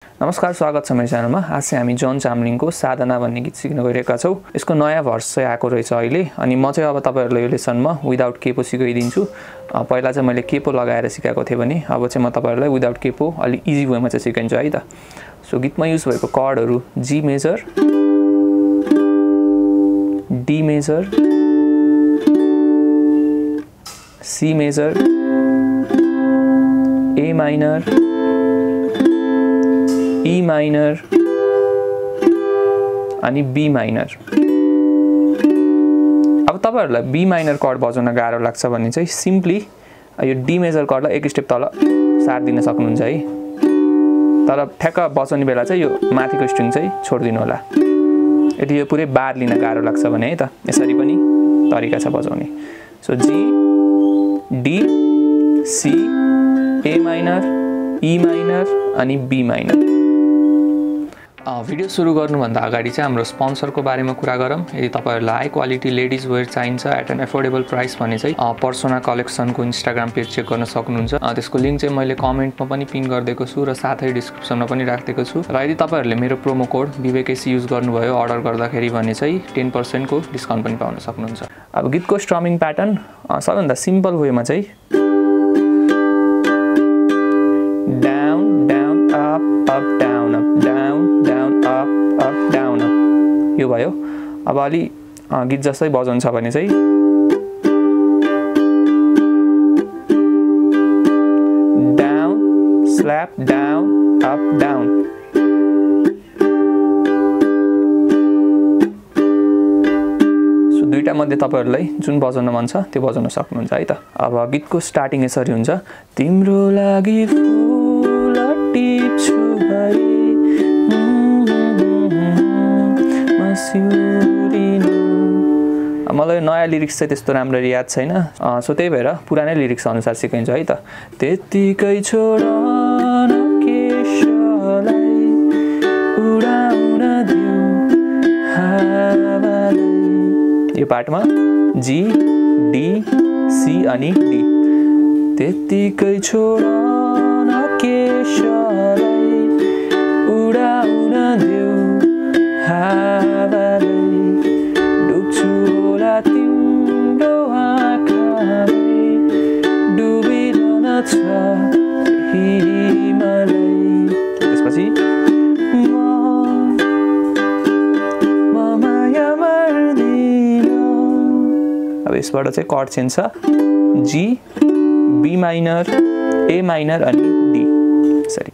नमस्कार, स्वागत छ मेरो च्यानलमा। आज चाहिँ हामी जन चामलिङको साधना भन्ने गीत सिक्न गइरहेका छौं। यसको नयाँ भर्स चाहिँ आएको रहेछ अहिले, अनि म चाहिँ अब तपाईहरुलाई यो लेसनमा विदाउट केपो सिकाइदिन्छु। पहिला चाहिँ मैले केपो लगाएर सिकाएको थिएँ भने अब चाहिँ म तपाईहरुलाई विदाउट केपो अलि इजी वेमा चाहिँ सिकाइन्छु है त। सो गीतमा युज भएको कर्डहरु G major, D major, C major, A minor, E minor अनि बी माइनर। अब तपाईहरुलाई बी माइनर कर्ड बजाउन गाह्रो लाग्छ भने चाहिँ सिम्पली यो डी मेजर कर्डलाई एक स्टेप तल सार्दिन सक्नुहुन्छ है। तर ठ्याक्क बजाउने बेला चाहिँ यो माथिको स्ट्रिङ चाहिँ छोड्दिनु होला। यदि यो पुरै बार लिन गाह्रो लाग्छ भने है त यसरी पनि तरिका छ बजाउने। So G, D, C, A minor, E minor अनि बी माइनर। भिडियो सुरु गर्नुभन्दा अगाडि चाहिँ हाम्रो स्पोन्सरको बारेमा कुरा गरौँ। यदि तपाईहरुलाई हाई क्वालिटी लेडिज वेयर चाहिन्छ एट एन एफोर्डेबल प्राइस भने चाहिँ पर्सोना कलेक्सनको इन्स्टाग्राम पेज चेक गर्न सक्नुहुन्छ। त्यसको लिंक चाहिँ मैले कमेन्टमा पनि पिन गरिदिएको छु र साथै डिस्क्रिप्सनमा पनि राखिदिएको छु। र यदि तपाईहरुले मेरो प्रोमो कोड bibekac युज गर्नुभयो अर्डर गर्दाखेरि भने चाहिँ 10% को डिस्काउन्ट पनि पाउन सक्नुहुन्छ। अब गीतको स्ट्रमिङ प्याटर्न सबैभन्दा सिम्पल वेमा चाहिँ down down up up down up down down up up down up यो भयो। अब अलि गीत जस्तै बजाउनु छ भने चाहिँ down slap down up down. So दुईटा मध्ये तपाईहरुलाई जुन बजाउन मन छ त्यो बजाउन सक्नुहुन्छ है त। अब गीतको स्टार्टिङ यसरी हुन्छ, तिम्रो लागि फूल टिप्छु भई मलाई नयाँ लिरिक्स चाहिँ त्यस्तो राम्ररी याद छैन, सो त्यही भएर पुरानै लिरिक्स अनुसार सिकाइन्छु है त। त्यतिकै छोडन केसलाई उडाउन देऊ हावालाई। यो पार्टमा जी, डी, सी अनि डी। त्यतिकै छोडन केसलाई उडाउन देऊ हावालाई, डुब्छु होला तिम्रो आँखामै डुबिरहन छ हिमालय। त्यसपछि म माया मर्दिन। अब यसबाट चाहिँ कर्ड चेन्ज छ, G, B minor, A minor अनि डी। सरी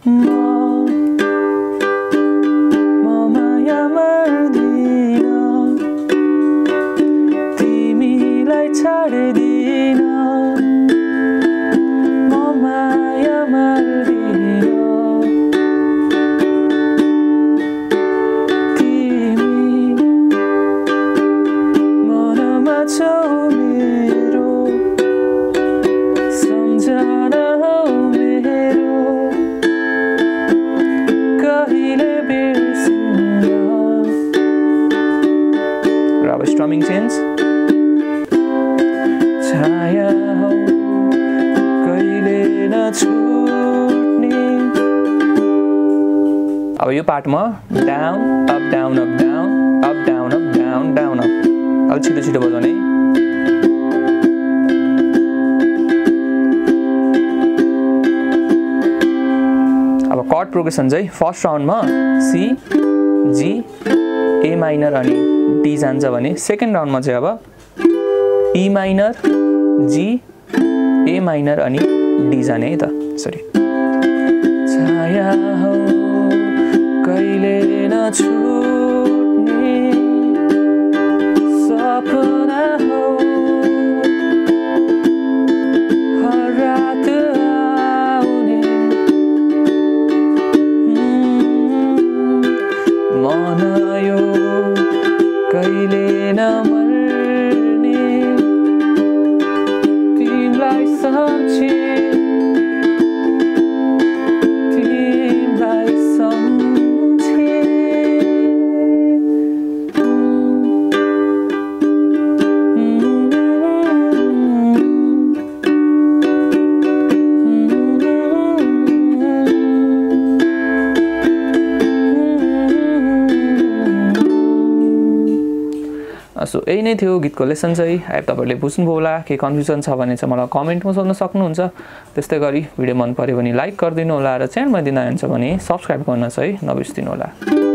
स्ट्रमिङ चेन्ज, छाया हो कहिले नछुट्ने। अब यो पार्टमा down up down up down up down up down down up अलि छिटो छिटो बजाउने। अब कर्ड प्रोग्रेसन चाहिँ फर्स्ट राउन्डमा सी, जी, ए माइनर अनि डी जान्छ भने सेकेन्ड राउन्डमा चाहिँ अब E minor, G, A minor अनि डी जाने है त। सरी छाया हो कहिले नछुट्ने सपना हो हर रात आउने मन यो कहिले नमर्ने तिमीलाई सम्झे तिमीलाई सम्झे। सो यही नै थियो गीतको लेसन चाहिँ। आई तपाईँहरूले बुझ्नुभयो होला, के कन्फ्युजन छ भने चाहिँ मलाई कमेन्टमा सोध्न सक्नुहुन्छ। त्यस्तै गरी भिडियो मन पर्यो भने लाइक गरिदिनु होला र च्यानलमा दिन आइन्छ भने सब्सक्राइब गर्न चाहिँ नबिर्सिदिनु होला।